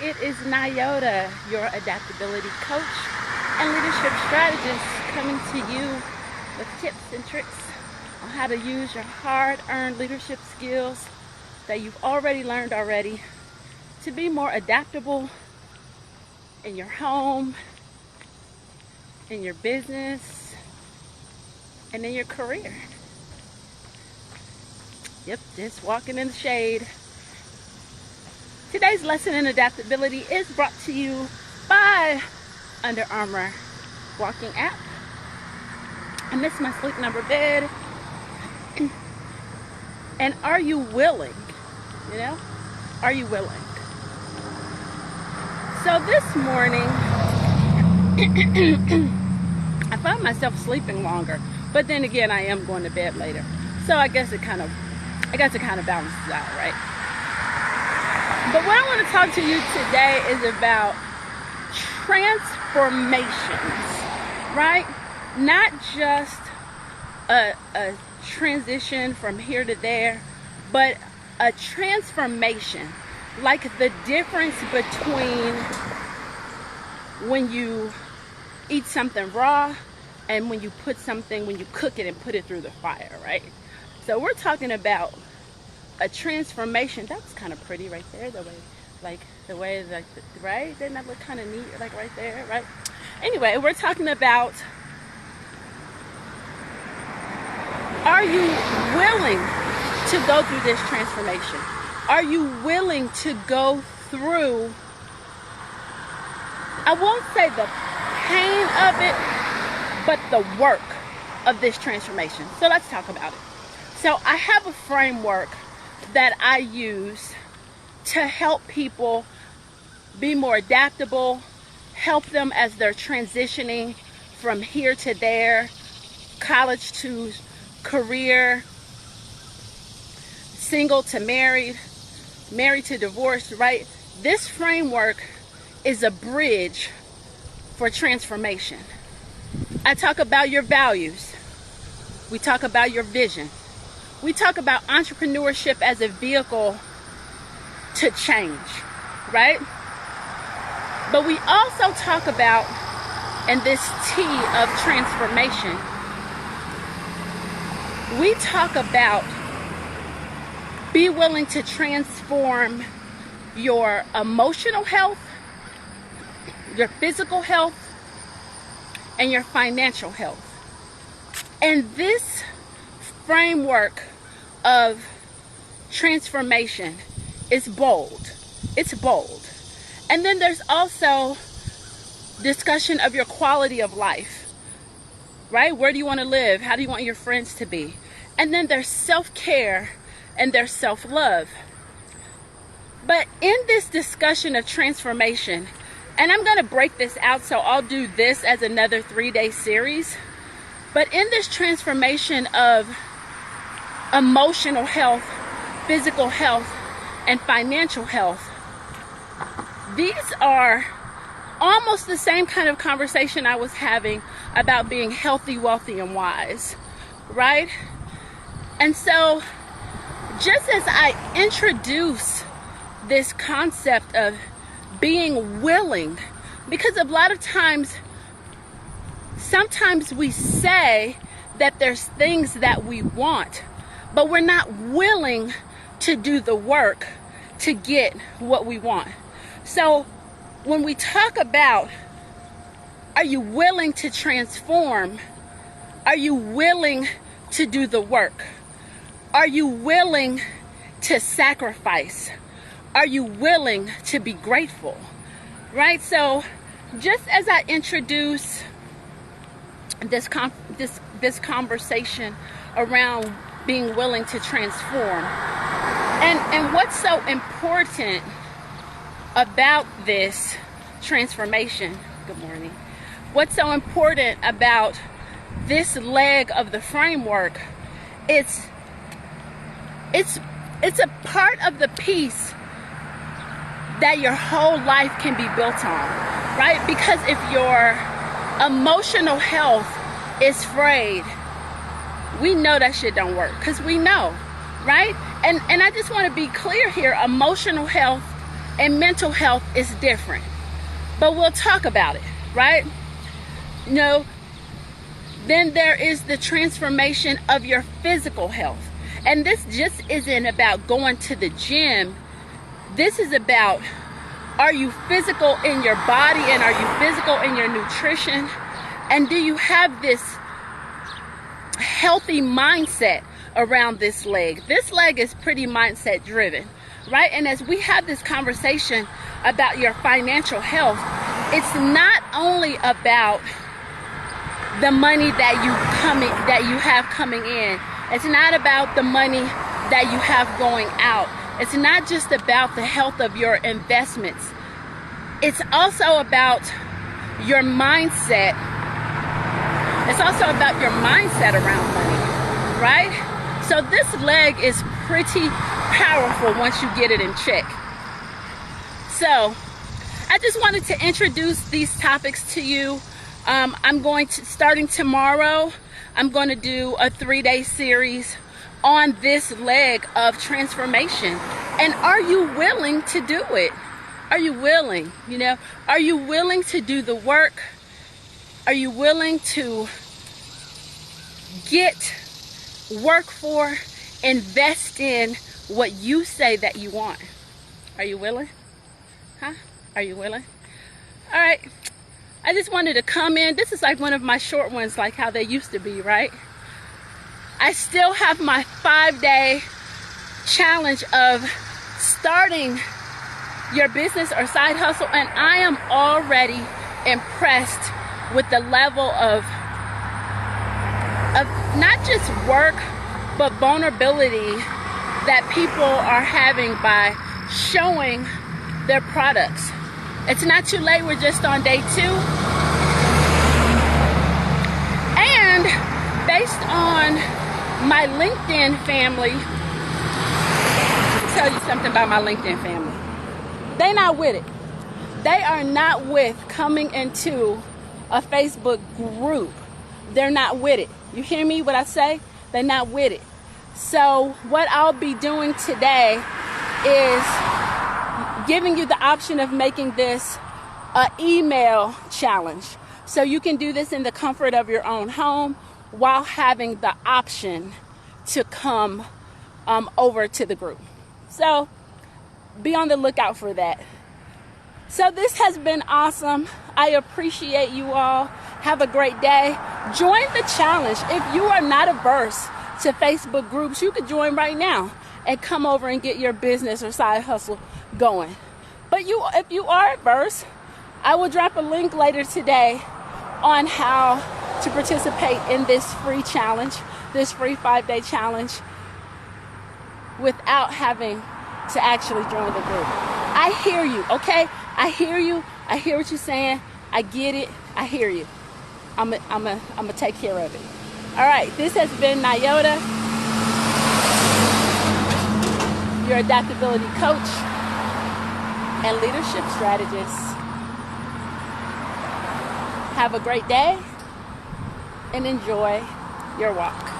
it is Nyota, your adaptability coach and leadership strategist, coming to you with tips and tricks on how to use your hard-earned leadership skills that you've already learned to be more adaptable in your home, in your business, and in your career. Yep, just walking in the shade. Today's lesson in adaptability is brought to you by Under Armour walking app. I miss my sleep number bed. And are you willing? Are you willing? So this morning, I found myself sleeping longer, but then again, I am going to bed later. So I guess it kind of balances out, right? But what I want to talk to you today is about transformations, right? Not just a transition from here to there, but a transformation, like the difference between when you eat something raw and when you cook it and put it through the fire, right? So we're talking about a transformation. That was kind of pretty right there, right? Didn't that look kind of neat, like right there, right? Anyway, we're talking about, are you willing to go through this transformation? Are you willing to go through, I won't say the pain of it, but the work of this transformation? So let's talk about it. So I have a framework that I use to help people be more adaptable, help them as they're transitioning from here to there, college to career, single to married, married to divorced, right? This framework is a bridge for transformation. I talk about your values. We talk about your vision. We talk about entrepreneurship as a vehicle to change, right? But we also talk about, in this T of transformation, we talk about be willing to transform your emotional health, your physical health, and your financial health. And this framework of transformation is bold. It's bold. And then there's also discussion of your quality of life, right? Where do you want to live? How do you want your friends to be? And then there's self-care and there's self-love. But in this discussion of transformation, and I'm going to break this out, so I'll do this as another 3-day series. But in this transformation of emotional health, physical health, and financial health, these are almost the same kind of conversation I was having about being healthy, wealthy, and wise, right? And so just as I introduce this concept of being willing, because a lot of times, sometimes we say that there's things that we want, but we're not willing to do the work to get what we want. So when we talk about, are you willing to transform? Are you willing to do the work? Are you willing to sacrifice? Are you willing to be grateful? Right? So just as I introduce this conversation around being willing to transform, and what's so important about this transformation, good morning, what's so important about this leg of the framework, it's a part of the piece that your whole life can be built on, right? Because if your emotional health is frayed, we know that shit don't work, because we know, right? And I just want to be clear here, emotional health and mental health is different. But we'll talk about it, right? You know, then there is the transformation of your physical health. And this just isn't about going to the gym. This is about, are you physical in your body, and are you physical in your nutrition? And do you have this healthy mindset around this leg? This leg is pretty mindset driven, right? And as we have this conversation about your financial health, it's not only about the money that you have coming in. It's not about the money that you have going out. It's not just about the health of your investments. It's also about your mindset. It's also about your mindset around money, right? So this leg is pretty powerful once you get it in check. So I just wanted to introduce these topics to you. Starting tomorrow, I'm going to do a 3-day series on this leg of transformation. And are you willing to do it? Are you willing? You know, are you willing to do the work? Are you willing to work for, invest in what you say that you want? Are you willing? Huh? Are you willing? All right. I just wanted to come in. This is like one of my short ones, like how they used to be, right? I still have my 5-day challenge of starting your business or side hustle, and I am already impressed with the level of not just work, but vulnerability that people are having by showing their products. It's not too late. We're just on day 2. And based on my LinkedIn family, let me tell you something about my LinkedIn family. They're not with it. They are not with coming into a Facebook group. They're not with it. You hear me what I say? They're not with it. So what I'll be doing today is giving you the option of making this an email challenge. So you can do this in the comfort of your own home while having the option to come over to the group. So be on the lookout for that. So this has been awesome. I appreciate you all. Have a great day. Join the challenge. If you are not averse to Facebook groups, you could join right now and come over and get your business or side hustle going. But if you are adverse, I will drop a link later today on how to participate in this free challenge, this free 5-day challenge, without having to actually join the group. I hear you, okay? I hear you. I hear what you're saying. I get it. I hear you. I'm gonna take care of it. All right, this has been Nyota, your adaptability coach and leadership strategist. Have a great day and enjoy your walk.